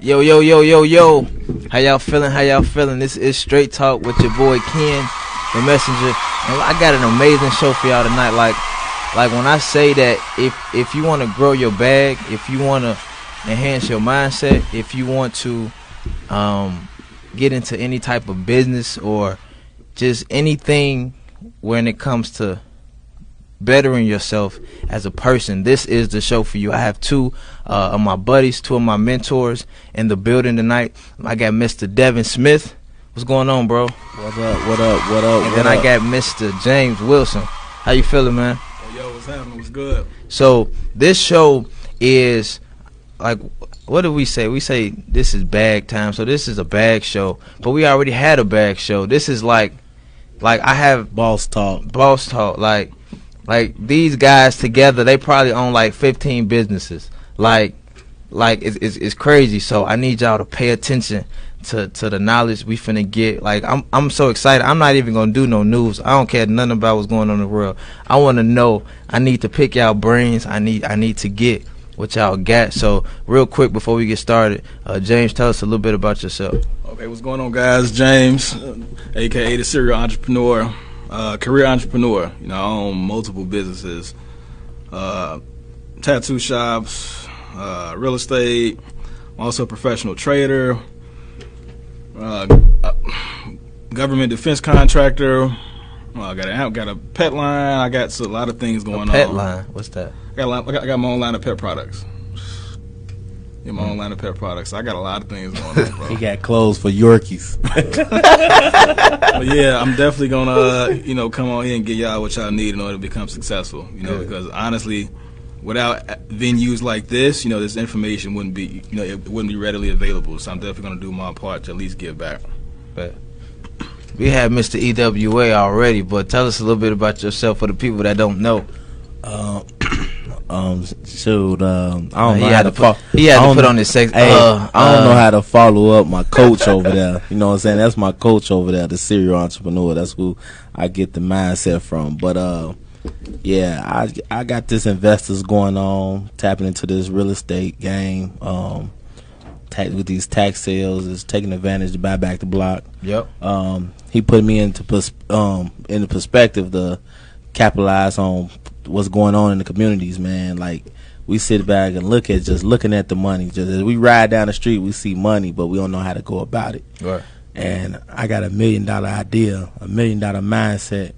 Yo, yo, yo, yo, yo. How y'all feeling? How y'all feeling? This is Straight Talk with your boy Ken, the messenger. And I got an amazing show for y'all tonight. Like when I say that if you want to grow your bag, if you want to enhance your mindset, if you want to get into any type of business or just anything when it comes to bettering yourself as a person, this is the show for you. I have two of my buddies, two of my mentors in the building tonight. I got Mr. Devin Smith. What's going on, bro? What up, what up, what up? And then I got Mr. James Wilson. How you feeling, man? Yo, what's happening? What's good? So this show is like, what do we say? We say this is bag time. So this is a bag show, but we already had a bag show. This is like I have boss talk. Like these guys together, they probably own like 15 businesses. Like it's crazy. So I need y'all to pay attention to the knowledge we finna get. Like I'm so excited. I'm not even gonna do no news. I don't care nothing about what's going on in the world. I wanna know. I need to pick y'all brains. I need to get what y'all got. So real quick before we get started, James, tell us a little bit about yourself. Okay, what's going on, guys? James, aka the serial entrepreneur. Career entrepreneur. You know, I own multiple businesses, tattoo shops, real estate. I'm also a professional trader, government defense contractor. I got a pet line. I got a lot of things going on. Pet line? What's that? I got my own line of pet products. Yeah, my own line of pet products. I got a lot of things going on, bro. He got clothes for Yorkies. But yeah, I'm definitely gonna, come on here and get y'all what y'all need in order to become successful. Because honestly, without venues like this, this information wouldn't be, it wouldn't be readily available. So I'm definitely gonna do my part to at least give back. But we have Mr. EWA already, but tell us a little bit about yourself for the people that don't know. I don't know how to put on his sex. I don't know how to follow up my coach over there. You know what I'm saying? That's my coach over there, the serial entrepreneur. That's who I get the mindset from. But yeah, I got this investors going on, tapping into this real estate game. With these tax sales, is taking advantage to buy back the block. Yep. He put me into the perspective to capitalize on what's going on in the communities, man. Like, we sit back and looking at the money. Just as we ride down the street, we see money, but we don't know how to go about it. Right. And I got $1 million idea, $1 million mindset,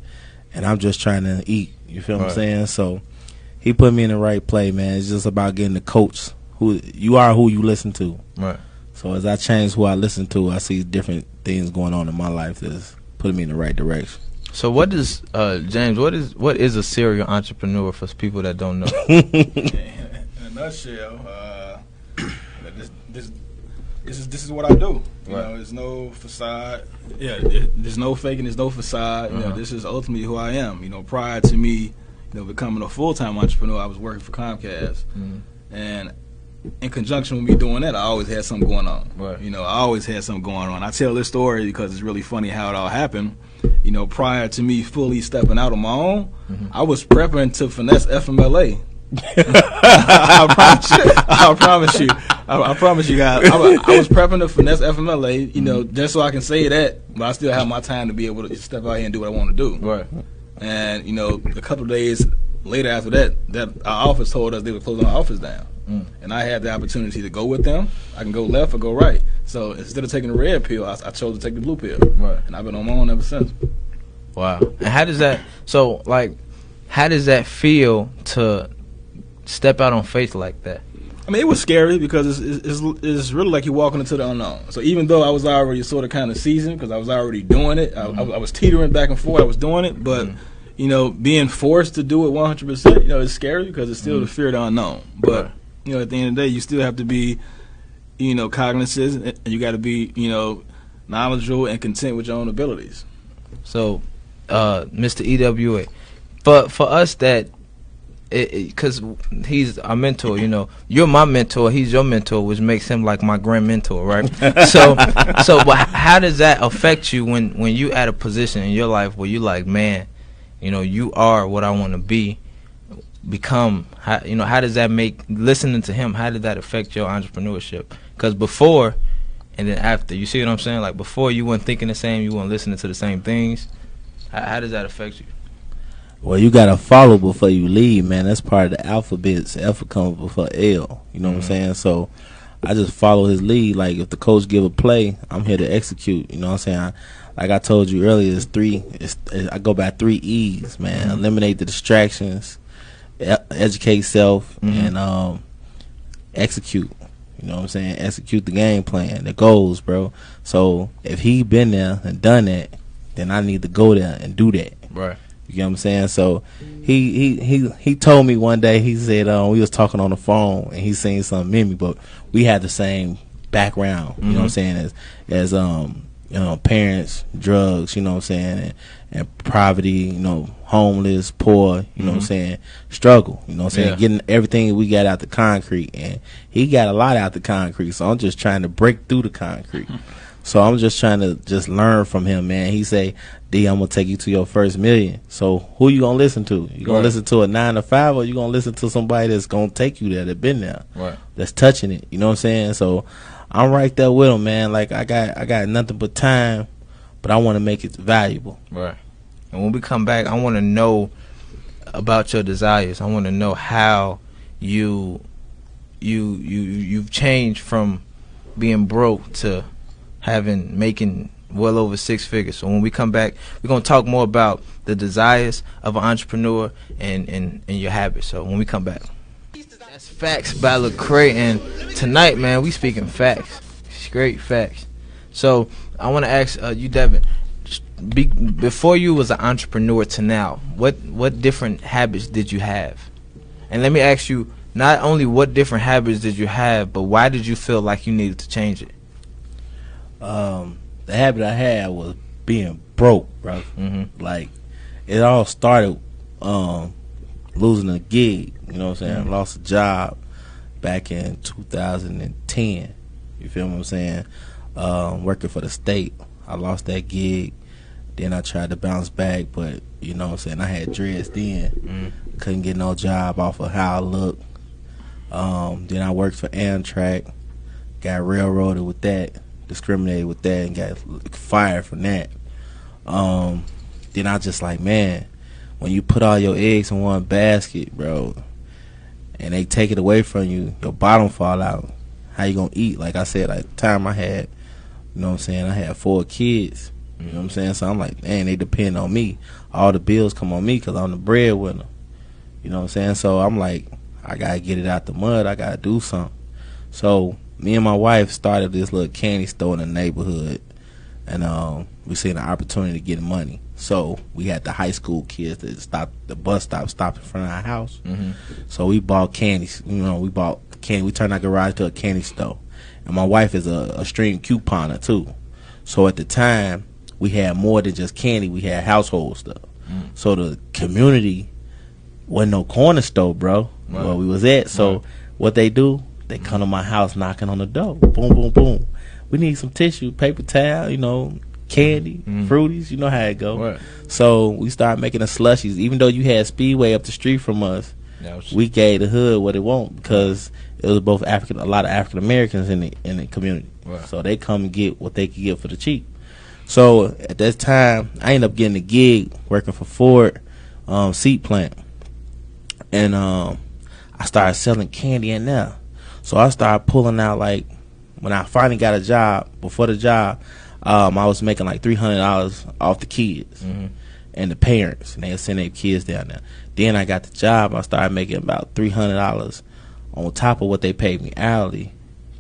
and I'm just trying to eat. You feel what I'm saying? So he put me in the right play, man. It's just about getting the coach. Who you are, who you listen to. Right. So as I change who I listen to, I see different things going on in my life that's putting me in the right direction. So what does James? What is a serial entrepreneur for people that don't know? In a nutshell, this is what I do. There's no facade. Yeah, there's no faking. There's no facade. This is ultimately who I am. Prior to me, becoming a full-time entrepreneur, I was working for Comcast, and in conjunction with me doing that, I always had something going on. Right. I always had something going on. I tell this story because it's really funny how it all happened. Prior to me fully stepping out on my own, I was prepping to finesse FMLA. I promise you guys. I was prepping to finesse FMLA, just so I can say that, but I still have my time to be able to step out here and do what I want to do. Right. And, a couple of days later after that our office told us they were closing our office down. And I had the opportunity to go with them. I can go left or go right. So instead of taking the red pill, I chose to take the blue pill. Right. And I've been on my own ever since. Wow. And how does that feel to step out on faith like that? I mean, it was scary because it's really like you're walking into the unknown. So even though I was already sort of kind of seasoned because I was already doing it, I was teetering back and forth. I was doing it, but being forced to do it 100%, it's scary because it's still the fear of the unknown. But at the end of the day, you still have to be, cognizant, and you got to be, knowledgeable and content with your own abilities. So, Mr. EWA, for us that, because he's our mentor, you're my mentor, he's your mentor, which makes him like my grand mentor, right? so but how does that affect you when you at a position in your life where you like, man, you are what I want to become? How does that make listening to him? How did that affect your entrepreneurship Because before and then after, you see what I'm saying? Like before, you weren't thinking the same, you weren't listening to the same things. How does that affect you? Well, you gotta follow before you lead, man. That's part of the alphabet. Alpha comes before L. You know what I'm saying? So I just follow his lead. Like if the coach give a play, I'm here to execute. You know what I'm saying? Like I told you earlier, I go by 3 E's, man. Eliminate the distractions, educate self, and execute. You know what I'm saying? Execute the game plan, the goals, bro. So if he been there and done that, then I need to go there and do that. Right. You get what I'm saying? So he told me one day, he said we was talking on the phone and he seen something in me, but we had the same background, you know what I'm saying, as you know, parents, drugs, you know what I'm saying, and poverty, you know, homeless, poor, you know what I'm saying, struggle, you know what I'm saying, getting everything we got out the concrete, and he got a lot out the concrete, so I'm just trying to break through the concrete. So I'm just trying to just learn from him, man. He say, D, I'm going to take you to your first million. So who you going to listen to? You going to listen to a 9 to 5, or you going to listen to somebody that's going to take you there, that been there, that's touching it, you know what I'm saying? So I'm right there with him, man. Like I got nothing but time, but I want to make it valuable. Right. And when we come back, I want to know about your desires. I want to know how you've changed from being broke to making well over 6 figures. So when we come back, we're gonna talk more about the desires of an entrepreneur and your habits. So when we come back. That's Facts by Lecrae, and tonight, man, we speaking facts, straight facts. So I want to ask you, Devin, before you was an entrepreneur to now, what different habits did you have? And let me ask you, not only what different habits did you have, but why did you feel like you needed to change it? The habit I had was being broke, bro. Like it all started losing a gig. You know what I'm saying? I lost a job back in 2010. You feel what I'm saying? Working for the state. I lost that gig. Then I tried to bounce back, but you know what I'm saying, I had dreads then. Couldn't get no job off of how I looked. Then I worked for Amtrak. Got railroaded with that. Discriminated with that and got fired from that. Then I just like, man, when you put all your eggs in one basket, bro, and they take it away from you, your bottom fall out. How you gonna eat? Like I said, at the time I had, you know what I'm saying, I had 4 kids. You know what I'm saying? So I'm like, man, they depend on me. All the bills come on me because I'm the breadwinner. You know what I'm saying? So I'm like, I gotta get it out the mud. I gotta do something. So me and my wife started this little candy store in the neighborhood, and we seen an opportunity to get money. So we had the high school kids that stopped, the bus stopped in front of our house. So we bought candies. You know, we bought candy. We turned our garage to a candy store. And my wife is a stream couponer too. So at the time, we had more than just candy. We had household stuff. So the community wasn't no corner store, bro, where we was at. So what they do, they come to my house knocking on the door. Boom, boom, boom. We need some tissue, paper towel, you know, candy, fruities. You know how it go. So we started making the slushies. Even though you had Speedway up the street from us, we gave the hood what it want because it was both a lot of African Americans in the community. So they come and get what they could get for the cheap. So at that time, I ended up getting a gig working for Ford seat plant, and I started selling candy in there. So I started pulling out, like, when I finally got a job, before the job, I was making like $300 off the kids and the parents, and they would send their kids down there. Then I got the job, I started making about $300 on top of what they paid me hourly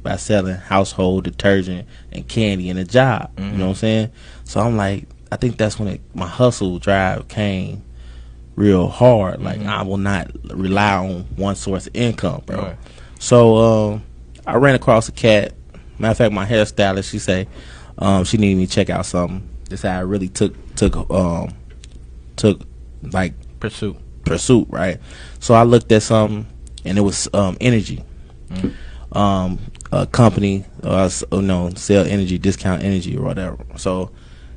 by selling household detergent and candy in a job. You know what I'm saying? So I'm like, I think that's when my hustle drive came real hard. Like, I will not rely on one source of income, bro. So I ran across a cat. Matter of fact, my hairstylist, she say she needed me to check out something. This how I really took like pursuit, right? So I looked at something, and it was energy. A company, sell energy, discount energy or whatever. So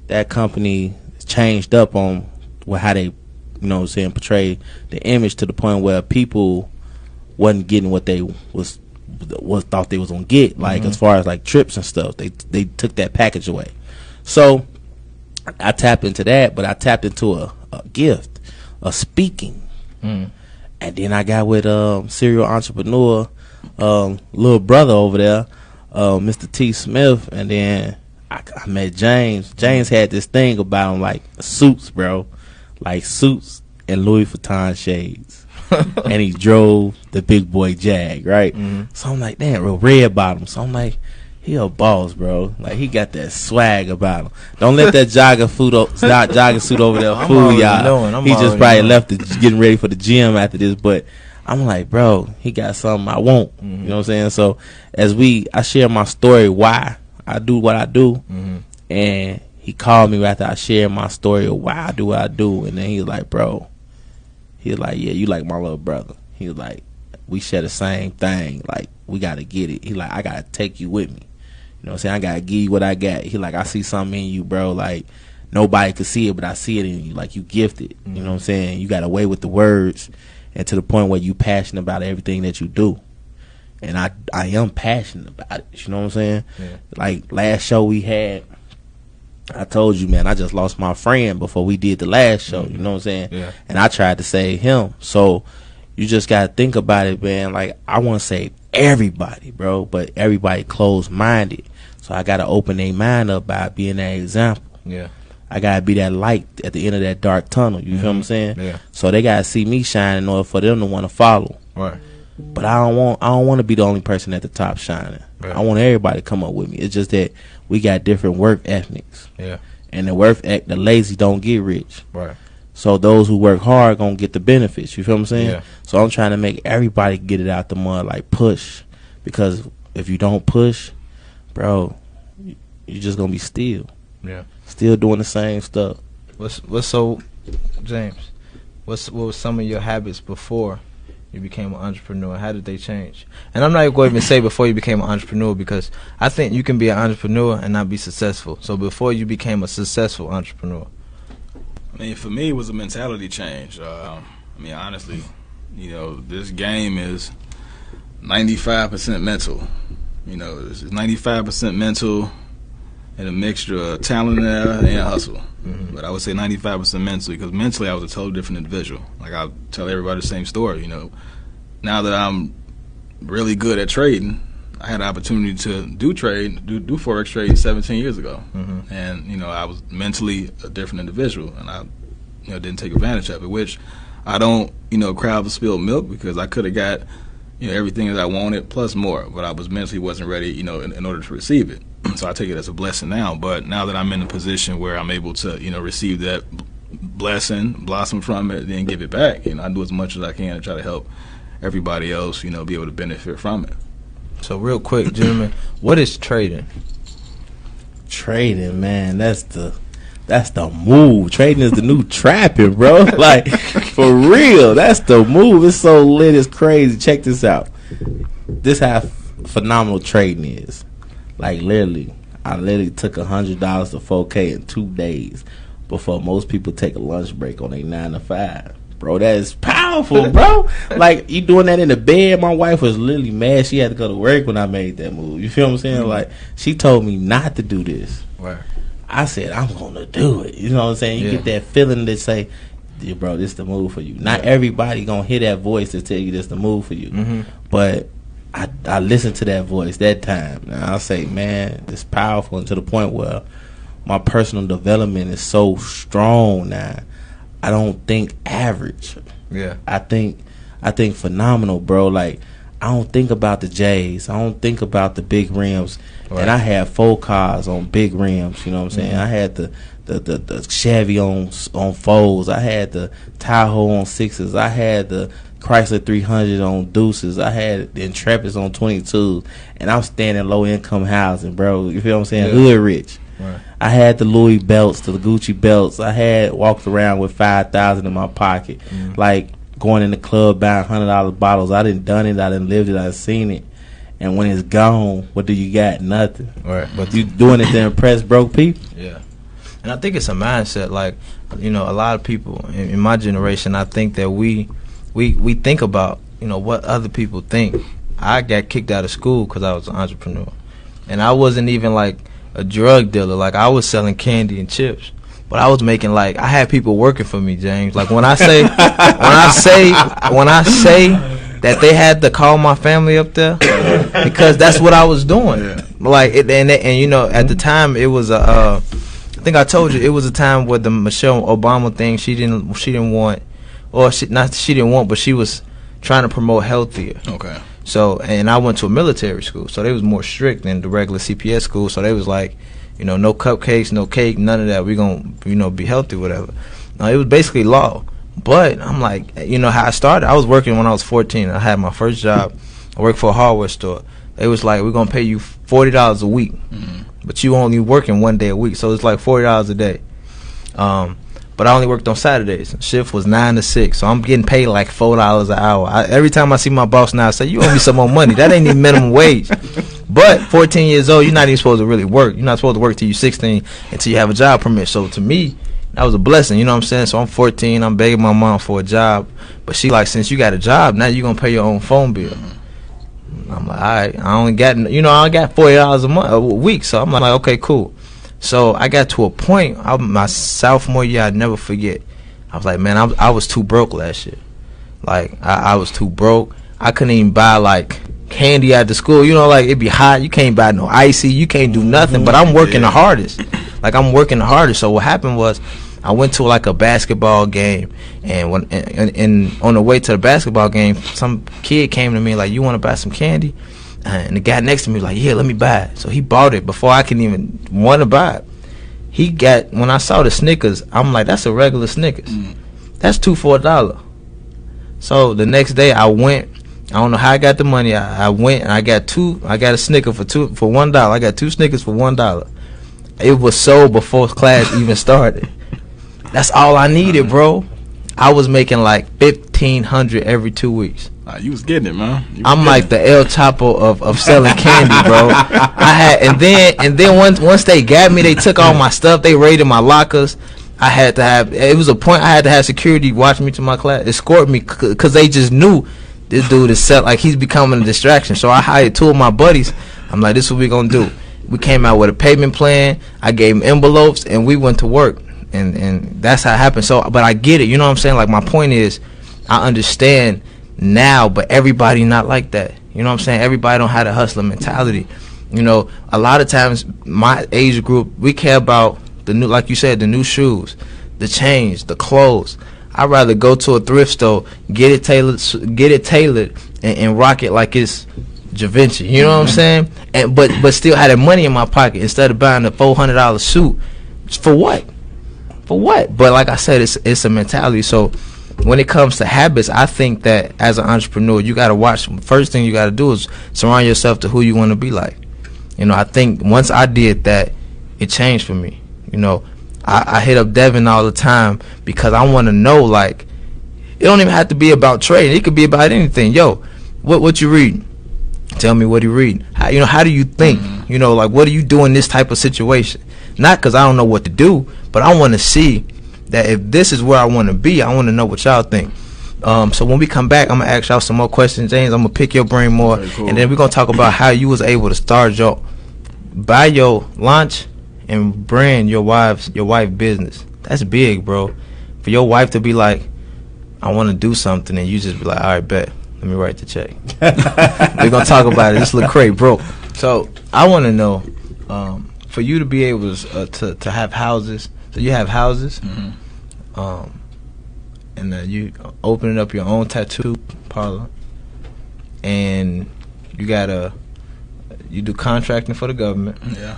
that company changed up on how they, you know what I'm saying, portray the image to the point where people wasn't getting what they was thought they was gonna get, like as far as like trips and stuff. They took that package away. So I tapped into that, but I tapped into a gift, a speaking. And then I got with serial entrepreneur, little brother over there, Mr. T. Smith, and then I met James. James had this thing about him, like suits, bro, like suits and Louis Vuitton shades. And he drove the big boy Jag, right? So I'm like, damn, real red bottom. So I'm like, he a boss, bro. Like, he got that swag about him. Don't let that jogging suit over there fool y'all. He just probably left getting ready for the gym after this. But I'm like, bro, he got something I want. You know what I'm saying? So as I share my story, why I do what I do, and he called me after I shared my story of why I do what I do, and then he was like, bro, he was like, yeah, you like my little brother. He was like, we share the same thing. Like, we got to get it. He like, I got to take you with me. You know what I'm saying? I got to give you what I got. He like, I see something in you, bro. Like, nobody could see it, but I see it in you. Like, you gifted. You know what I'm saying? You got a way with the words, and to the point where you passionate about everything that you do. And I am passionate about it. You know what I'm saying? Yeah. Like, last show we had, I told you, man, I just lost my friend before we did the last show. You know what I'm saying? Yeah. And I tried to save him. So you just got to think about it, man. Like, I want to save everybody, bro, but everybody closed-minded. So I got to open their mind up by being that example. Yeah. I got to be that light at the end of that dark tunnel. You feel what I'm saying? Yeah. So they got to see me shine in order for them to want to follow. Right. But I don't want to be the only person at the top shining. Right. I want everybody to come up with me. It's just that we got different work ethics. Yeah. And the lazy don't get rich. Right. So those who work hard gonna get the benefits. You feel what I'm saying? Yeah. So I'm trying to make everybody get it out the mud, like push. Because if you don't push, bro, you're just gonna be still. Yeah. Still doing the same stuff. What's so, James? What was some of your habits before you became an entrepreneur? How did they change? And I'm not even going to even say before you became an entrepreneur, because I think you can be an entrepreneur and not be successful. So before you became a successful entrepreneur. I mean, for me, it was a mentality change. I mean, honestly, you know, this game is 95% mental. You know, it's 95% mental and a mixture of talent and hustle. But I would say 95% mentally, because mentally I was a totally different individual. Like, I tell everybody the same story, you know. Now that I'm really good at trading, I had the opportunity to do Forex trade 17 years ago. And, you know, I was mentally a different individual, and I, you know, didn't take advantage of it, which I don't, you know, cry over spilled milk, because I could have got, you know, everything that I wanted plus more, but I was mentally wasn't ready, you know, in order to receive it. So I take it as a blessing now. But now that I'm in a position where I'm able to, you know, receive that blessing, blossom from it, then give it back, you know, I do as much as I can to try to help everybody else, you know, be able to benefit from it. So real quick, gentlemen, what is trading? Trading, man, that's the move. Trading is the new trapping, bro. Like, for real, that's the move. It's so lit, it's crazy. Check this out. This how phenomenal trading is. Like, literally, I literally took $100 to 4K in 2 days before most people take a lunch break on their 9 to 5. Bro, that is powerful, bro. Like, you doing that in the bed. My wife was literally mad. She had to go to work when I made that move. You feel what I'm saying? Like, she told me not to do this. Right. I said, I'm going to do it. You know what I'm saying? You get that feeling that say, yeah, bro, this the move for you. Not everybody going to hear that voice to tell you this the move for you. But I listened to that voice that time. Now I say, man, it's powerful, and to the point where my personal development is so strong now. I don't think average. Yeah. I think phenomenal, bro. Like, I don't think about the J's. I don't think about the big rims. Right. And I had 4 cars on big rims, you know what I'm saying? I had the Chevy on 4s. I had the Tahoe on 6s. I had the Chrysler 300 on Deuces. I had the Intrepids on 22s. And I'm staying in low-income housing, bro. You feel what I'm saying? Yeah. Hood rich. Right. I had the Louis belts, the Gucci belts. I had walked around with $5,000 in my pocket. Like, going in the club buying $100 bottles. I done done it. I done lived it. I done seen it. And when it's gone, what do you got? Nothing. Right. But you doing it to impress broke people. Yeah. And I think it's a mindset. Like, you know, a lot of people in my generation, I think that we think about, you know, what other people think I got kicked out of school because I was an entrepreneur, and I wasn't even like a drug dealer. Like I was selling candy and chips, but I was making like I had people working for me, James. Like when I say that they had to call my family up there because that's what I was doing. Yeah. Like and you know at the time it was I think I told you it was a time where the Michelle Obama thing she didn't want, or she didn't want, but she was trying to promote healthier. Okay. So, and I went to a military school, so they was more strict than the regular CPS school. So they was like, you know, no cupcakes, no cake, none of that. We gonna, you know, be healthy, whatever. It was basically law. But I'm like, you know how I started? I was working when I was 14. I had my first job. I worked for a hardware store. They was like, we're gonna pay you $40 a week, but you only working 1 day a week, so it's like $40 a day. But I only worked on Saturdays. Shift was 9 to 6, so I'm getting paid like $4 an hour. Every time I see my boss now, I say, you owe me some more money. That ain't even minimum wage. But 14 years old, you're not even supposed to really work. You're not supposed to work till you're 16 until you have a job permit. So to me, that was a blessing, you know what I'm saying? So I'm 14, I'm begging my mom for a job. But she like, since you got a job, now you're going to pay your own phone bill. I'm like, all right, I only got, you know, I got $40 a week. So I'm like, okay, cool. So I got to a point, my sophomore year, I'd never forget. I was like, man, I was too broke last year. Like, I was too broke. I couldn't even buy, like, candy at the school. You know, like, it'd be hot. You can't buy no icy. You can't do nothing. But I'm working the hardest. Like, I'm working the hardest. So what happened was I went to, like, a basketball game. And on the way to the basketball game, some kid came to me like, you want to buy some candy? And the guy next to me was like, yeah, let me buy it. So he bought it before I can even want to buy it. He got, when I saw the Snickers, I'm like, that's a regular Snickers. That's $2 for $1. So the next day I went, I don't know how I got the money. I went and I got a Snicker for $1. I got 2 Snickers for $1. It was sold before class even started. That's all I needed, bro. I was making like $1,500 every 2 weeks. You was getting it, man. I'm like the El Chapo of selling candy, bro. I had, and then once they got me, they took all my stuff. They raided my lockers. I had to have. It was a point I had to have security watch me to my class, escort me, because they just knew this dude is like he's becoming a distraction. So I hired 2 of my buddies. I'm like, this is what we gonna do. We came out with a payment plan. I gave them envelopes, and we went to work. And that's how it happened. So, but I get it. You know what I'm saying? Like, my point is, I understand now, but everybody not like that. You know what I'm saying? Everybody don't have the hustler mentality. You know, a lot of times my age group, we care about the new, like you said, the new shoes, the chains, the clothes. I'd rather go to a thrift store, get it tailored, and rock it like it's Givenchy. You know what I'm saying? And but still have that money in my pocket instead of buying a $400 suit. For what? For what? But like I said, it's a mentality. So when it comes to habits, I think that as an entrepreneur, you got to watch. First thing you got to do is surround yourself to who you want to be like. You know, I think once I did that, it changed for me. You know, I hit up Devin all the time because I want to know, like, it don't even have to be about trading. It could be about anything. Yo, what you reading? Tell me what you reading. How do you think? You know, like, what do you do in this type of situation? Not because I don't know what to do, but I want to see that if this is where I want to be, I want to know what y'all think. So when we come back, I'm going to ask y'all some more questions, James. I'm going to pick your brain more. Okay, cool. And then we're going to talk about how you was able to start buy your launch and brand your wife business. That's big, bro. For your wife to be like, I want to do something, and you just be like, all right, bet. Let me write the check. We're going to talk about it. This Lecrae broke. So I want to know, for you to be able to have houses, so you have houses, and you opening up your own tattoo parlor, and you do contracting for the government. Yeah.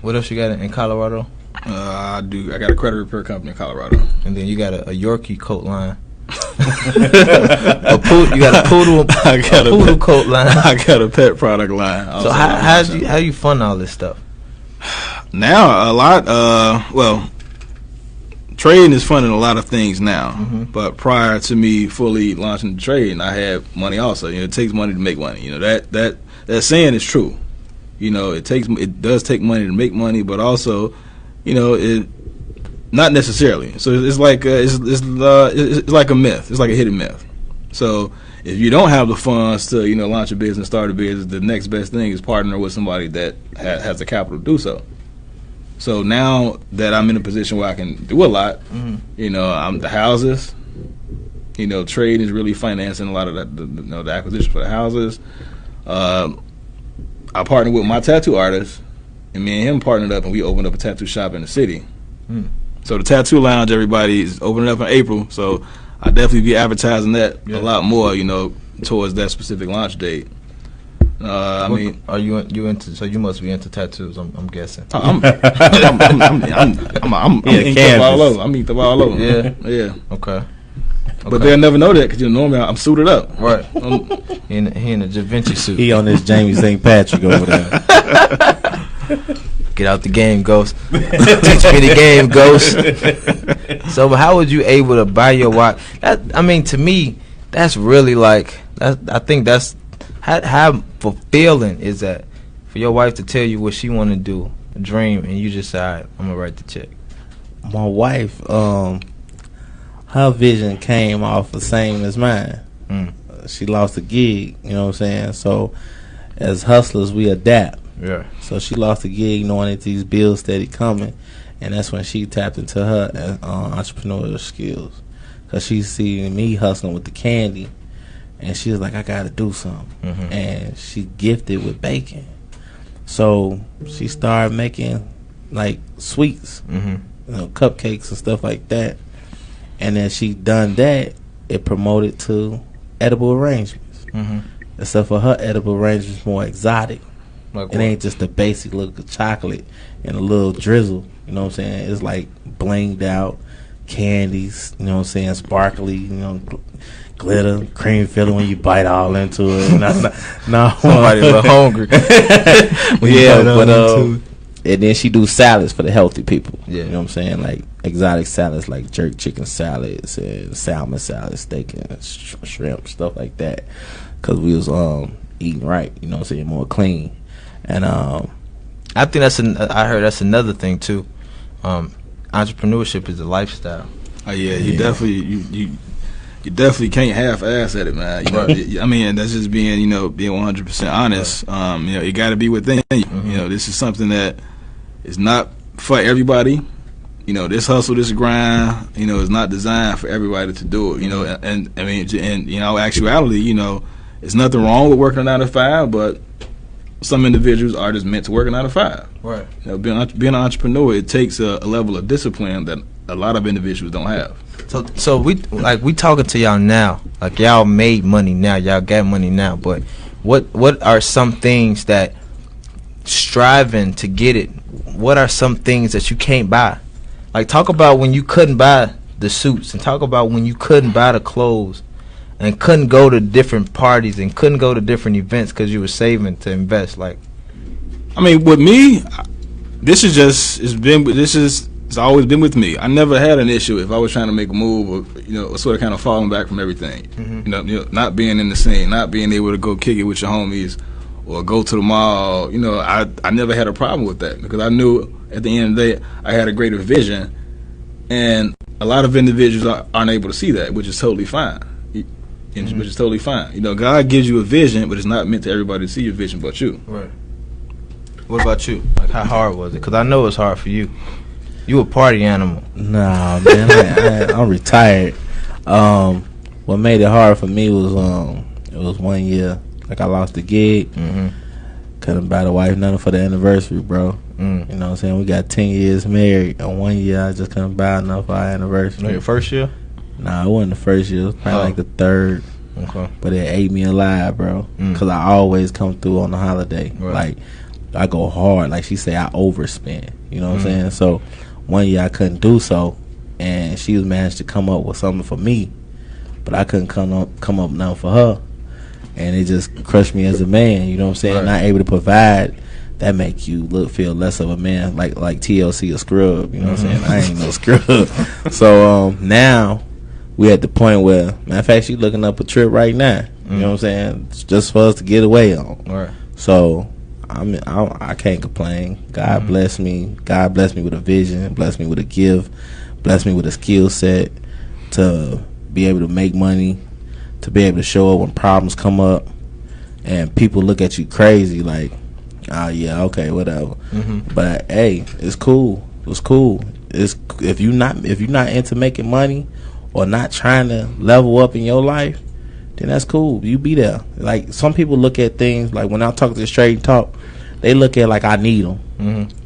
What else you got in Colorado? I got a credit repair company in Colorado. And then you got a Yorkie coat line. You got a poodle coat line. I got a pet product line. So how do you fund all this stuff? Now a lot. Well, trading is funding a lot of things now. But prior to me fully launching the trading, I had money also. You know, it takes money to make money. You know, that saying is true. You know, it does take money to make money, but also, you know, it not necessarily. So it's like it's like a myth. It's like a hidden myth. So if you don't have the funds to, you know, launch a business, start a business, the next best thing is partner with somebody that has the capital to do so. So now that I'm in a position where I can do a lot, you know, I'm the houses, you know, trade is really financing a lot of that, you know, the acquisition for the houses. I partnered with my tattoo artist, and me and him partnered up, and we opened up a tattoo shop in the city. So the tattoo lounge, everybody is opening up in April. So I definitely be advertising that a lot more, you know, towards that specific launch date. I mean, are you into? So you must be into tattoos. I'm guessing. I'm inked up all over. I'm inked up all over. Yeah. Okay. But they'll never know that because, you know, normally I'm suited up. Right. He in a Da Vinci suit. He on this Jamie St. Patrick over there. Get out the game, Ghost. Teach me the game, Ghost. So how was you able to buy your wife? I mean, to me, that's really like, I think that's, how fulfilling is that for your wife to tell you what she want to do, a dream, and you just say, all right, I'm going to write the check. My wife, her vision came off the same as mine. She lost a gig, you know what I'm saying? So as hustlers, we adapt. Yeah. So she lost a gig knowing that these bills steady coming, and that's when she tapped into her entrepreneurial skills, because she seen me hustling with the candy, and she was like, I gotta do something. And she gifted with baking, so she started making like sweets, you know, cupcakes and stuff like that. And then she done that, it promoted to edible arrangements. Except for her edible arrangements more exotic. Like, it ain't just a basic look of chocolate and a little drizzle, you know what I'm saying? It's like blinged out candies, you know what I'm saying, sparkly, you know, glitter, cream filling when you bite all into it. No, somebody a little hungry. Yeah, but and then she do salads for the healthy people. Yeah. You know what I'm saying? Like exotic salads, like jerk chicken salads and salmon salads, steak and shrimp, stuff like that. Because we was eating right, you know what I'm saying, more clean. And I think I heard that's another thing too. Entrepreneurship is a lifestyle. Oh yeah, you definitely can't half-ass at it, man. You know, I mean, that's just being 100% honest. You know, it got to be within you. You know, this is something that is not for everybody. You know, this hustle, this grind, you know, is not designed for everybody to do it. You know, and I mean, and you know, actuality, you know, there's nothing wrong with working a 9 to 5, but some individuals are just meant to work a 9 to 5. Right. You know, being an entrepreneur, it takes a level of discipline that a lot of individuals don't have. So we talking to y'all now, like y'all made money now, y'all got money now, but what are some things that striving to get it? What are some things that you can't buy? Like, talk about when you couldn't buy the suits, and talk about when you couldn't buy the clothes, and couldn't go to different parties, and couldn't go to different events because you were saving to invest. Like, I mean, with me, it's always been with me. I never had an issue if I was trying to make a move, or sort of kind of falling back from everything. You know, not being in the scene, not being able to go kick it with your homies, or go to the mall. You know, I never had a problem with that, because I knew at the end of the day I had a greater vision, and a lot of individuals aren't able to see that, which is totally fine. Which is totally fine. You know, God gives you a vision, but it's not meant to everybody to see your vision but you. Right. What about you? Like, how hard was it? Because I know it's hard for you. You a party animal. Nah, man, I'm retired. What made it hard for me was it was 1 year. Like, I lost the gig. Couldn't buy the wife nothing for the anniversary, bro. You know what I'm saying? We got 10 years married. And 1 year, I just couldn't buy enough for our anniversary. No, your first year? Nah, it wasn't the first year. It was probably like the third. Okay. But it ate me alive, bro. Because I always come through on the holiday. Right. Like, I go hard. Like she say, I overspend. You know what I'm saying? So 1 year I couldn't do so, and she was managed to come up with something for me, but I couldn't come up nothing for her, and it just crushed me as a man. You know what I'm saying? Right. Not able to provide. That make you feel less of a man, like TLC a scrub. You know what I'm saying? I ain't no scrub. So now we at the point where, matter of fact, she looking up a trip right now. You know what I'm saying? It's just for us to get away on. Right. So I can't complain. God bless me. God bless me with a vision. Bless me with a gift. Bless me with a skill set to be able to make money, to be able to show up when problems come up, and people look at you crazy like, oh yeah, okay, whatever. But hey, it's cool. It's cool. It's if you're not into making money or not trying to level up in your life, then that's cool. You be there. Like some people look at things like when I talk to Str8Talk, they look at like I need them,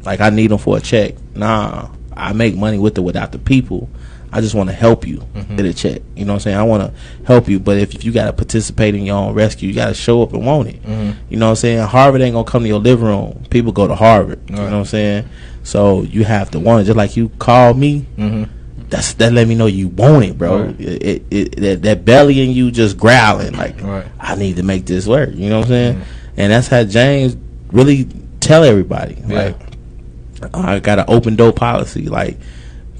like I need them for a check. Nah, I make money with or without the people. I just want to help you get a check. You know what I'm saying? I want to help you, but if you got to participate in your own rescue, you got to show up and want it. You know what I'm saying? Harvard ain't going to come to your living room. People go to Harvard. You know what I'm saying? So you have to want it. Just like you call me, that let me know you want it, bro. That belly in you just growling like, I need to make this work. You know what I'm saying? And that's how James really tell everybody. Like, I got an open door policy. Like,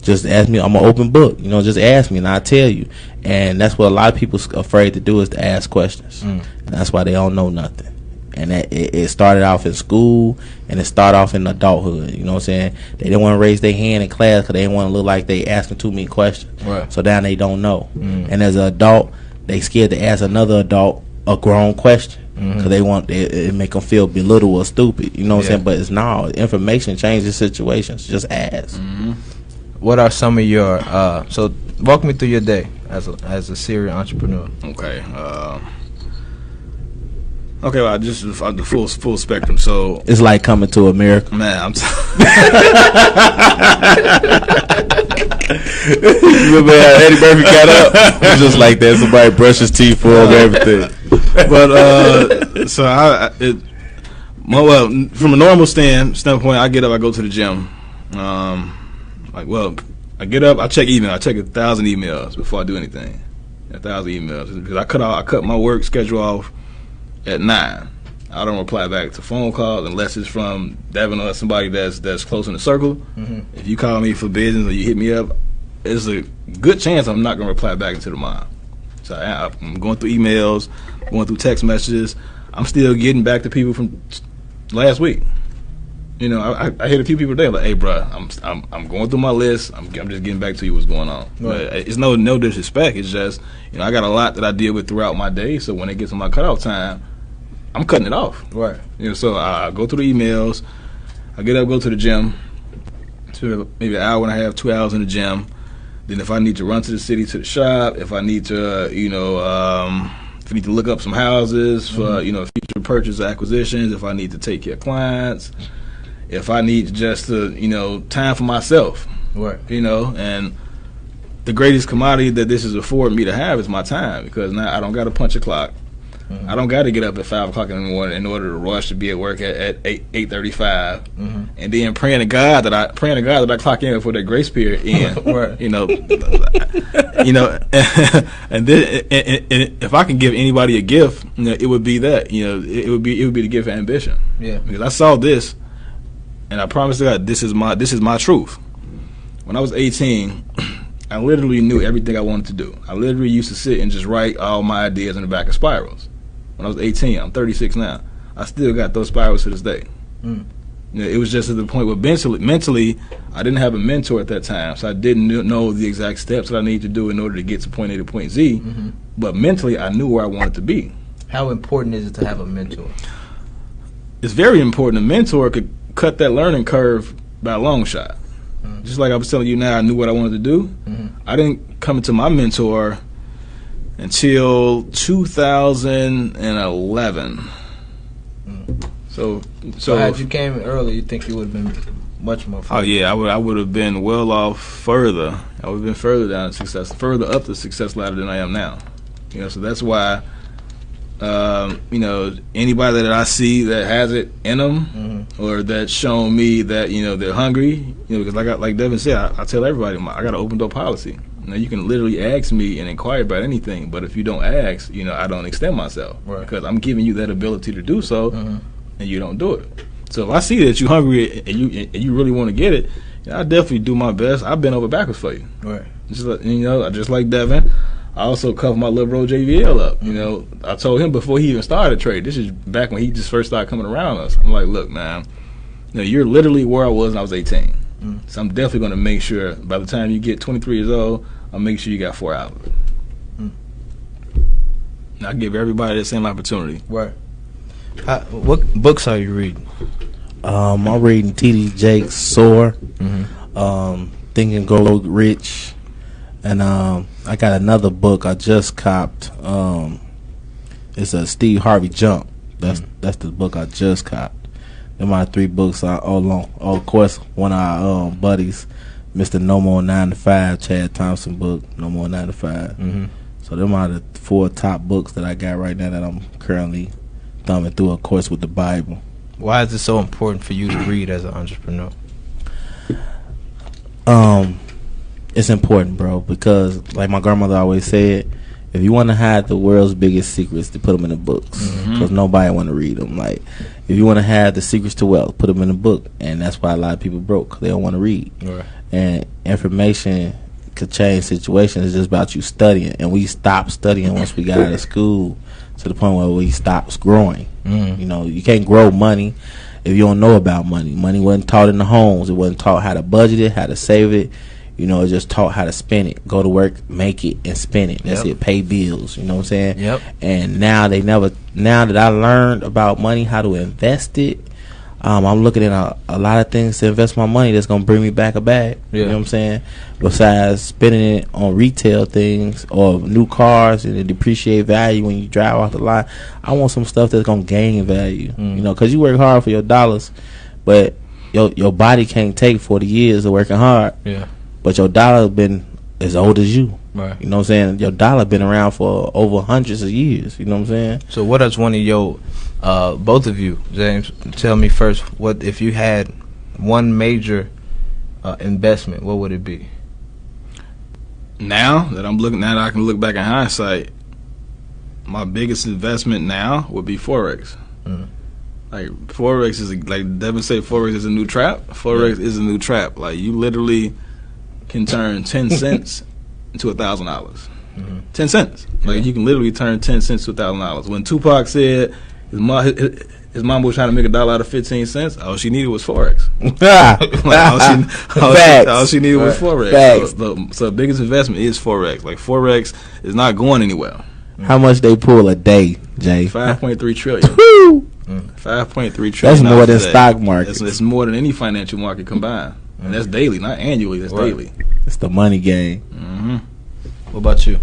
just ask me. I'm an open book. You know, just ask me and I'll tell you. And that's what a lot of people afraid to do, is to ask questions. And that's why they don't know nothing. And it started off in school, and it started off in adulthood. You know what I'm saying? They didn't want to raise their hand in class because they didn't want to look like they asking too many questions. So now they don't know. And as an adult, they scared to ask another adult a grown question because it make them feel belittled or stupid. You know what I'm saying? But it's not. Information changes situations. Just ask. What are some of your so walk me through your day as a serial entrepreneur? Okay. Okay, well, just the full spectrum. So it's like coming to America. Man, I'm remember how Eddie Murphy got up? It was just like that. Somebody brushed his teeth for him and everything. But so from a normal standpoint, I get up, I go to the gym. I get up, I check email. I check 1,000 emails before I do anything. 1,000 emails because I cut my work schedule off at 9. I don't reply back to phone calls unless it's from Devin or somebody that's close in the circle. If you call me for business or you hit me up, there's a good chance I'm not going to reply back until tomorrow. So I'm going through emails, going through text messages. I'm still getting back to people from last week. You know, I hit a few people today like, "Hey, bro, I'm going through my list. I'm just getting back to you what's going on." But it's no disrespect. It's just, you know, I got a lot that I deal with throughout my day. So when it gets to my cutoff time, I'm cutting it off. You know, so I go through the emails. I get up, go to the gym. To maybe an hour and a half, 2 hours in the gym. Then if I need to run to the city to the shop, if I need to, if I need to look up some houses for, future purchase or acquisitions, if I need to take care of clients. If I need just to, time for myself, and the greatest commodity that this is affording me to have is my time, because now I don't got to punch a clock. I don't got to get up at 5 o'clock in the morning in order to rush to be at work at 8:35, and then praying to God that I clock in before that grace period end. And then if I can give anybody a gift, it would be that. It would be the gift of ambition. Because I saw this. And I promise God, this is my truth. When I was 18, I literally knew everything I wanted to do. I literally used to sit and just write all my ideas in the back of spirals. When I was 18, I'm 36 now. I still got those spirals to this day. It was just at the point where mentally, I didn't have a mentor at that time, so I didn't know the exact steps that I needed to do in order to get to point A to point Z. But mentally, I knew where I wanted to be. How important is it to have a mentor? It's very important. A mentor could cut that learning curve by a long shot. Just like I was telling you now, I knew what I wanted to do. I didn't come into my mentor until 2011. So had you came early, you think you would have been much more further? Oh yeah, I would have been well off further. I would have been further down further up the success ladder than I am now. So that's why anybody that I see that has it in them, or that's shown me that they're hungry, because like Devin said, I tell everybody I got an open door policy. You can literally ask me and inquire about anything, but if you don't ask, I don't extend myself, because I'm giving you that ability to do so, and you don't do it. So if I see that you're hungry and you really want to get it, I definitely do my best. I've been over backwards for you. Just like Devin. I also covered my little bro JVL up. I told him before he even started trade. This is back when he just first started coming around us. I'm like, look, man, you're literally where I was when I was 18. So I'm definitely going to make sure by the time you get 23 years old, I'll make sure you got 4 hours. I give everybody the same opportunity. Right. What books are you reading? I'm reading T.D. Jakes' Soar, Think and Grow Rich, and I got another book I just copped. It's a Steve Harvey Jump. That's the book I just copped. They're my 3 books all along. Oh, of course, one of our buddies, Mr. No More 9 to 5, Chad Thompson book, No More 9 to 5. So them are the 4 top books that I got right now that I'm currently thumbing through, of course, with the Bible. Why is it so important for you to read as an entrepreneur? It's important, bro, because like my grandmother always said, if you want to hide the world's biggest secrets, to put them in the books, because nobody want to read them. Like, if you want to have the secrets to wealth, put them in a book, and that's why a lot of people broke, 'cause they don't want to read. Right. And information could change situations. It's just about you studying, and we stopped studying once we got out of school to the point where we stopped growing. You know, you can't grow money if you don't know about money. Money wasn't taught in the homes. It wasn't taught how to budget it, how to save it. You know, it just taught how to spend it. Go to work, make it, and spend it. That's it. Pay bills. You know what I'm saying? Yep. And now now that I learned about money, how to invest it, I'm looking at a lot of things to invest my money that's gonna bring me back a bag. Yeah. You know what I'm saying? Besides spending it on retail things or new cars and it depreciate value when you drive off the lot, I want some stuff that's gonna gain value. You know, because you work hard for your dollars, but your body can't take 40 years of working hard. Yeah. But your dollar been as old as you. Right. You know what I'm saying? Your dollar been around for over hundreds of years. You know what I'm saying? So what is one of your, both of you, James, tell me first, what if you had one major investment, what would it be? Now that I can look back in hindsight, my biggest investment now would be Forex. Like, Forex is, like Devin said, Forex is a new trap. Forex is a new trap. Like, you literally can turn 10 cents into $1,000. 10 cents. Like, you can literally turn 10 cents to $1,000. When Tupac said his mom was trying to make $1 out of 15 cents, all she needed was Forex. all she needed was Forex. So the biggest investment is Forex. Like, Forex is not going anywhere. How much they pull a day, Jay? 5.3 trillion. 5.3 trillion. That's more than stock market. It's more than any financial market combined. And that's daily, not annually. That's daily. It's the money game. What about you?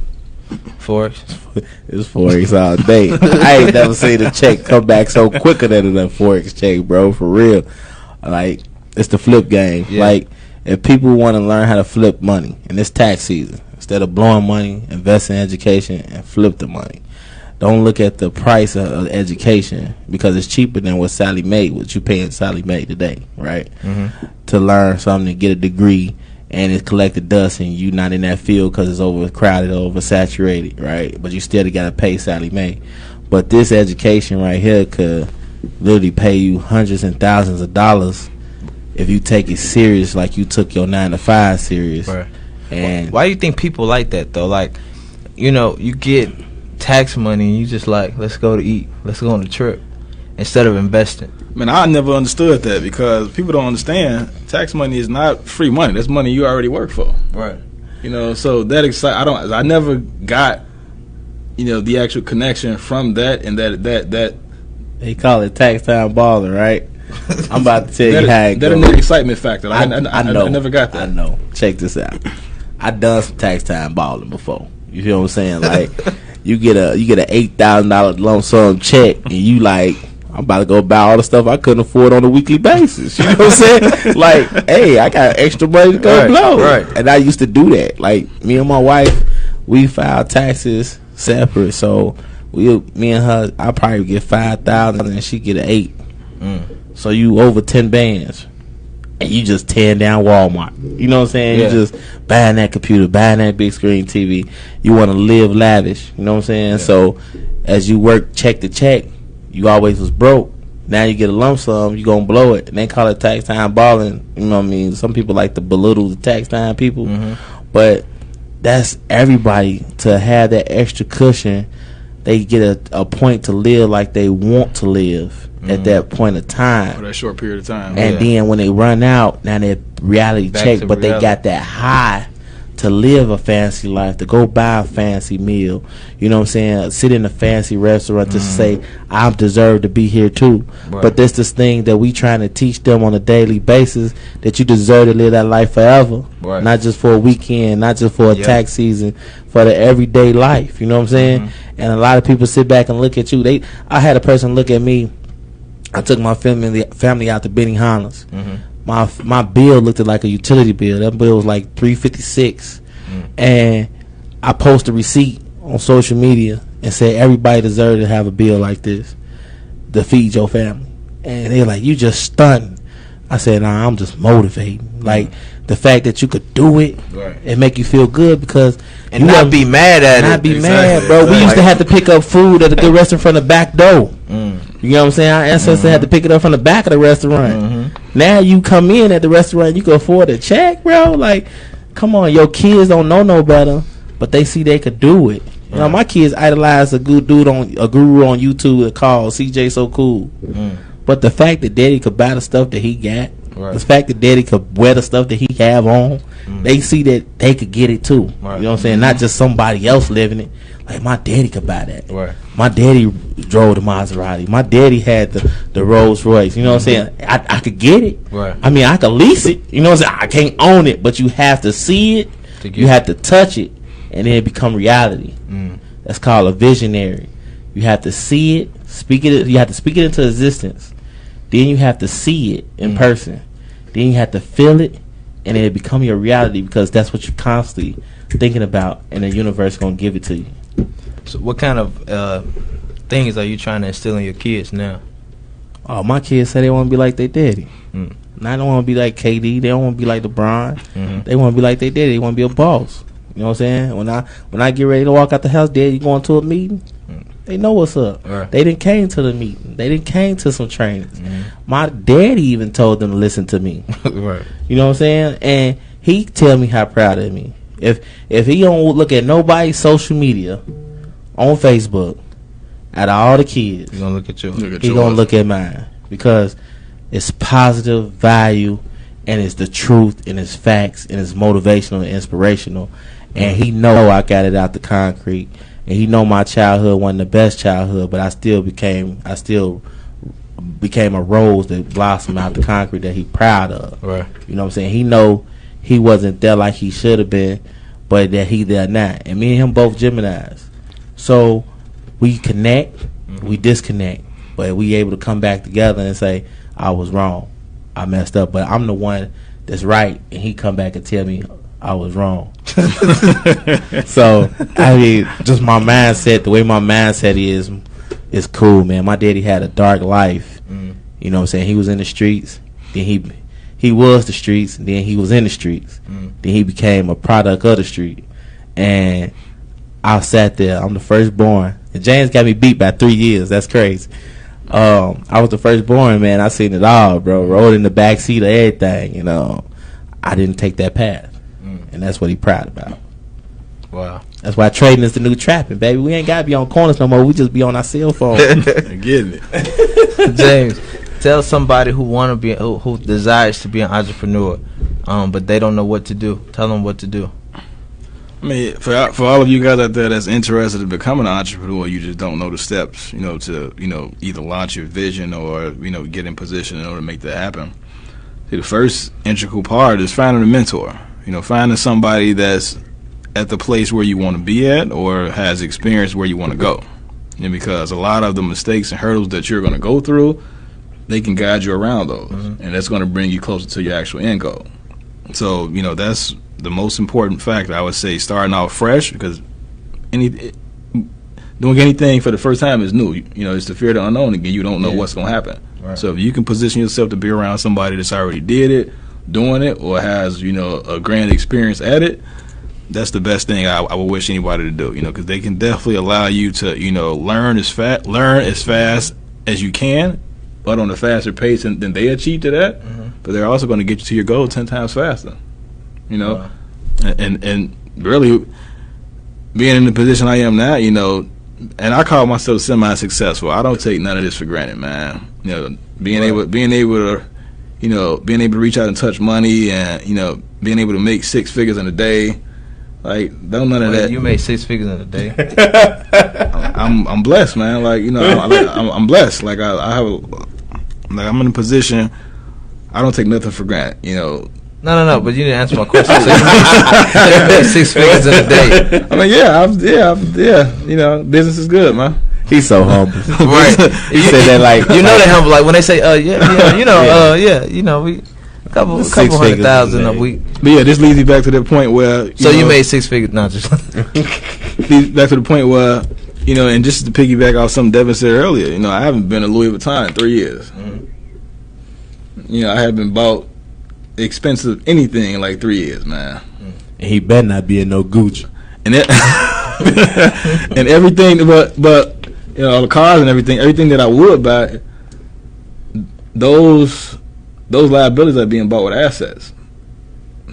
Forex? It's Forex all day. I ain't never seen a check come back so quicker than a Forex check, bro. For real. Like, it's the flip game. Yeah. Like, if people want to learn how to flip money, and it's tax season, instead of blowing money, invest in education and flip the money. Don't look at the price of education, because it's cheaper than what Sally Mae, what you paying Sally Mae today, right? To learn something, to get a degree, and it's collected dust, and you not in that field because it's overcrowded or oversaturated, right? But you still got to pay Sally Mae. But this education right here could literally pay you hundreds and thousands of dollars if you take it serious, like you took your 9 to 5 serious. Right. And why do you think people like that though? Like, you know, you get tax money and you just like, let's go to eat, let's go on a trip, instead of investing. Man, I never understood that, because people don't understand tax money is not free money. That's money you already work for. Right. You know, so that I never got, you know, the actual connection from that, and that they call it tax time baller, right? I'm about to tell you how it goes. That another excitement factor. Like, I know. I never got that. I know. Check this out. I done some tax time balling before. You feel what I'm saying? Like, you get a $8,000 lump sum check, and you like, I'm about to go buy all the stuff I couldn't afford on a weekly basis. You know what I'm saying? Like, hey, I got extra money to go blow. Right. And I used to do that. Like, me and my wife, we file taxes separate. So me and her, I probably get $5,000 and she get an $8,000. So you over 10 bands, and you just tearing down Walmart. You know what I'm saying? Yeah. You just buying that computer, buying that big screen TV. You want to live lavish. You know what I'm saying? Yeah. So as you work check to check, you always was broke. Now you get a lump sum, you gonna blow it. And they call it tax time balling. You know what I mean? Some people like to belittle the tax time people, but that's everybody to have that extra cushion. They get a point to live like they want to live at that point of time, for that short period of time. And then when they run out, now they're reality check, but they got that high to live a fancy life, to go buy a fancy meal, you know what I'm saying, sit in a fancy restaurant to say, I deserve to be here too. Right. But there's this thing that we trying to teach them on a daily basis, that you deserve to live that life forever. Right. Not just for a weekend, not just for a tax season, for the everyday life, you know what I'm saying? And a lot of people sit back and look at you. I had a person look at me. I took my family out to Benihana's. My bill looked like a utility bill. That bill was like $356, and I posted a receipt on social media and said everybody deserves to have a bill like this to feed your family. And they're like, "You just stunned." I said, "Nah, I'm just motivating." Like the fact that you could do it, it make you feel good because and not be mad at it. Not be mad, bro. We used to have to pick up food at a good restaurant from the back door. You know what I'm saying? Our ancestors had to pick it up from the back of the restaurant. Now you come in at the restaurant, you can afford a check, bro. Like, come on, your kids don't know no better, but they see they could do it. You know, my kids idolize a good dude a guru on YouTube called CJ So Cool. But the fact that daddy could buy the stuff that he got, the fact that daddy could wear the stuff that he have on, they see that they could get it too. You know what I'm saying? Not just somebody else living it. Like, my daddy could buy that. My daddy drove the Maserati. My daddy had the Rolls Royce. You know what I'm saying? I could get it. I mean, I could lease it. You know what I'm saying? I can't own it, but you have to see it. You have to touch it, and then it become reality. That's called a visionary. You have to see it, speak it. You have to speak it into existence. Then you have to see it in person. Then you have to feel it, and it become your reality because that's what you're constantly thinking about, and the universe gonna give it to you. So what kind of things are you trying to instill in your kids now? Oh, my kids say they want to be like their daddy. And I don't want to be like KD. They don't want to be like LeBron. They want to be like their daddy. They want to be a boss. You know what I'm saying? When I get ready to walk out the house, Daddy, you going to a meeting? They know what's up. They didn't came to the meeting. They didn't came to some trainings. My daddy even told them to listen to me. You know what I'm saying? And he tell me how proud of me. If he don't look at nobody's social media on Facebook, out of all the kids, he's gonna look at you. He gonna look at mine because it's positive value, and it's the truth, and it's facts, and it's motivational and inspirational. And he know I got it out the concrete, and he know my childhood wasn't the best childhood, but I still became a rose that blossomed out the concrete that he proud of. You know what I'm saying? He know he wasn't there like he should have been, but that he there now. And me and him both Geminis. So we connect, we disconnect, but we able to come back together and say, I was wrong, I messed up, but I'm the one that's right, and he come back and tell me I was wrong. So I mean, just my mindset, the way my mindset is cool, man. My daddy had a dark life. You know what I'm saying? He was in the streets, then he was the streets, and then he was in the streets. Then he became a product of the street. And I sat there. I'm the firstborn. And James got me beat by 3 years. That's crazy. I was the firstborn, man. I seen it all, bro. Rode in the back seat of everything. You know, I didn't take that path, and that's what he proud about. Wow. That's why trading is the new trapping, baby. We ain't gotta be on corners no more. We just be on our cell phone. Getting it. James, tell somebody who desires to be an entrepreneur, but they don't know what to do. Tell them what to do. I mean, for all of you guys out there that's interested in becoming an entrepreneur, you just don't know the steps, to either launch your vision or get in position in order to make that happen. See, the first integral part is finding a mentor. Finding somebody that's at the place where you want to be at or has experience where you want to go. Because a lot of the mistakes and hurdles that you're going to go through, they can guide you around those, and that's going to bring you closer to your actual end goal. So, that's the most important factor, I would say, starting out fresh, because doing anything for the first time is new. It's the fear of the unknown again. You don't know what's going to happen. So if you can position yourself to be around somebody that's already did it, doing it, or has, a grand experience at it, that's the best thing I would wish anybody to do, because they can definitely allow you to, learn as fast as you can, but on a faster pace than they achieved to that. But they're also going to get you to your goal 10 times faster. And really being in the position I am now, and I call myself semi-successful. I don't take none of this for granted, man. Being able to reach out and touch money, and being able to make 6 figures in a day, Like, don't none of that. You made 6 figures in a day. I'm blessed, man. Like, you know, I'm blessed. Like, I have I'm in a position. I don't take nothing for granted. You know. No. But you didn't answer my question. So you made 6 figures in a day. I mean, yeah. You know, business is good, man. He's so humble. Right. He said that like you know they humble. Like when they say, we couple 100,000 a week. But yeah, this leads you back to the point where you made 6 figures. Not just leads back to the point where, you know, and just to piggyback off something Devin said earlier, you know, I haven't been a Louis Vuitton in 3 years. Mm-hmm. You know, I haven't bought expensive anything in like 3 years, man. And he better not be in no Gucci. And and everything, but you know, all the cars and everything that I would buy, those liabilities are being bought with assets.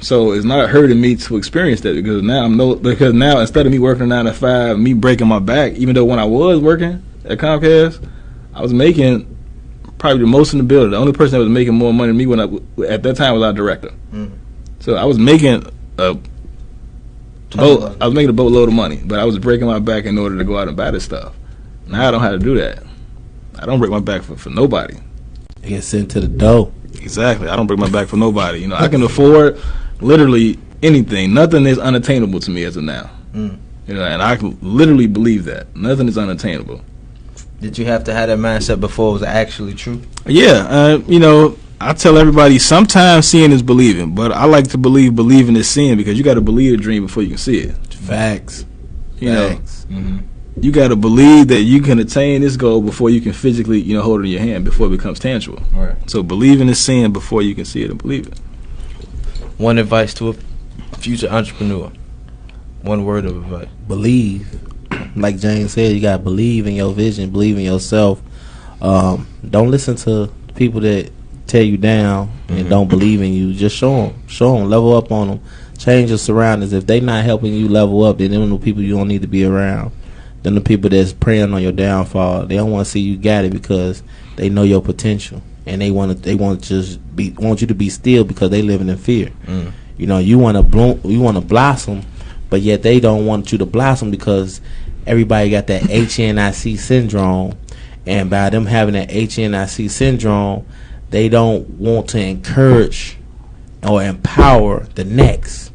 So it's not hurting me to experience that because now instead of me working a 9 to 5, me breaking my back, even though when I was working at Comcast, I was making probably the most in the building. The only person that was making more money than me at that time was our director. Mm. So I was making a boatload of money, but I was breaking my back in order to go out and buy this stuff. Now I don't have to do that. I don't break my back for nobody. You get sent to the dough. Exactly. I don't break my back for nobody. You know, I can afford literally anything. Nothing is unattainable to me as of now. Mm. You know, and I can literally believe that. Nothing is unattainable. Did you have to have that mindset before it was actually true? Yeah. You know, I tell everybody sometimes seeing is believing, but I like to believe believing is seeing because you got to believe a dream before you can see it. Facts. You know, mm-hmm. You got to believe that you can attain this goal before you can physically, you know, hold it in your hand before it becomes tangible. Right. So believing is seeing before you can see it and believe it. One advice to a future entrepreneur. One word of advice. Believe. Like James said, you got to believe in your vision, believe in yourself. Don't listen to people that tear you down and don't believe in you. Just show them, level up on them, change your surroundings. If they not helping you level up, then them are the people you don't need to be around. Then the people that's preying on your downfall, they don't want to see you got it because they know your potential and they want you to be still because they living in fear. Mm. You know, you want to blossom, but yet they don't want you to blossom because everybody got that HNIC syndrome, and by them having that HNIC syndrome, they don't want to encourage or empower the next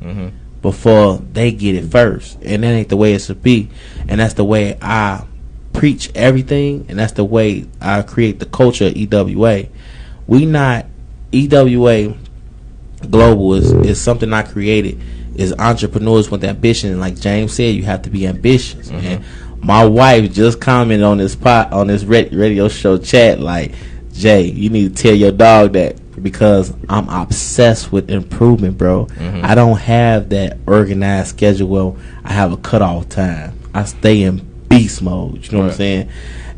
before they get it first. And that ain't the way it should be. And that's the way I preach everything, and that's the way I create the culture of EWA. EWA Global is something I created. Is entrepreneurs with ambition. And like James said, you have to be ambitious. And my wife just commented on this radio show chat like, Jay, you need to tell your dog that because I'm obsessed with improvement, bro. I don't have that organized schedule where I have a cutoff time. I stay in beast mode. You know what I'm saying?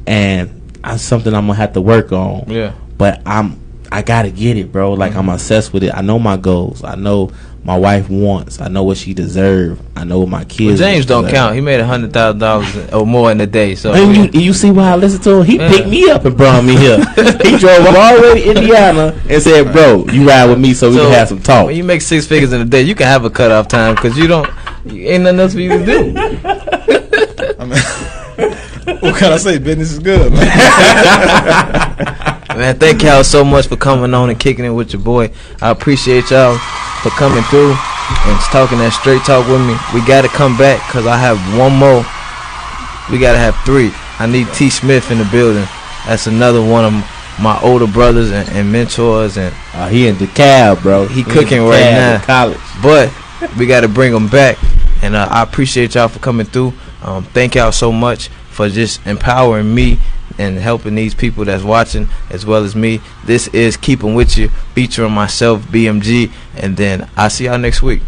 And that's something I'm gonna have to work on. Yeah. But I gotta get it, bro. Like I'm obsessed with it. I know my goals. I know my wife wants. I know what she deserves. I know what my kids. Well, James don't count. He made $100,000 or more in a day. So and you see why I listen to him? He picked me up and brought me here. He drove all the way to Indiana and said, "Bro, you ride with me so we can have some talk." When you make 6 figures in a day, you can have a cutoff time because you ain't nothing else for you to do. I mean, what can I say? Business is good, man. Man, thank y'all so much for coming on and kicking it with your boy. I appreciate y'all for coming through and talking that straight talk with me. We got to come back because I have one more. We got to have 3. I need T. Smith in the building. That's another one of my older brothers and mentors. And he in DeKalb, bro. He cooking right now. College. But we got to bring him back. And I appreciate y'all for coming through. Thank y'all so much for just empowering me and helping these people that's watching as well as me. This is Keeping With You, featuring myself, BMG, and then I'll see y'all next week.